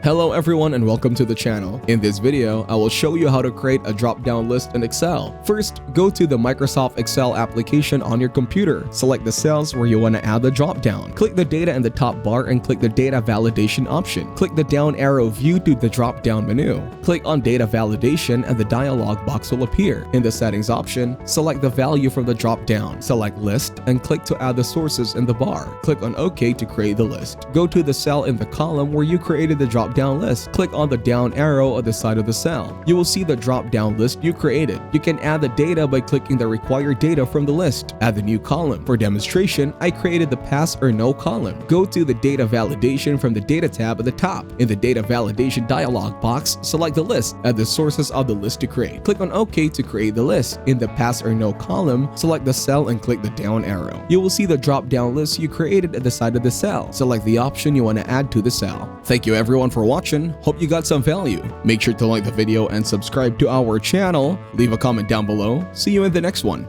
Hello everyone and welcome to the channel. In this video, I will show you how to create a drop-down list in Excel. First, go to the Microsoft Excel application on your computer. Select the cells where you want to add the drop-down. Click the data in the top bar and click the data validation option. Click the down arrow view to the drop-down menu. Click on data validation and the dialog box will appear. In the settings option, select the value from the drop-down. Select list and click to add the sources in the bar. Click on OK to create the list. Go to the cell in the column where you created the drop-down list. Click on the down arrow at the side of the cell. You will see the drop-down list you created. You can add the data by clicking the required data from the list. Add the new column. For demonstration, I created the pass or no column. Go to the data validation from the data tab at the top. In the data validation dialog box, select the list. Add the sources of the list to create. Click on OK to create the list. In the pass or no column, select the cell and click the down arrow. You will see the drop-down list you created at the side of the cell. Select the option you want to add to the cell. Thank you everyone for watching. Hope you got some value. Make sure to like the video and subscribe to our channel. Leave a comment down below. See you in the next one.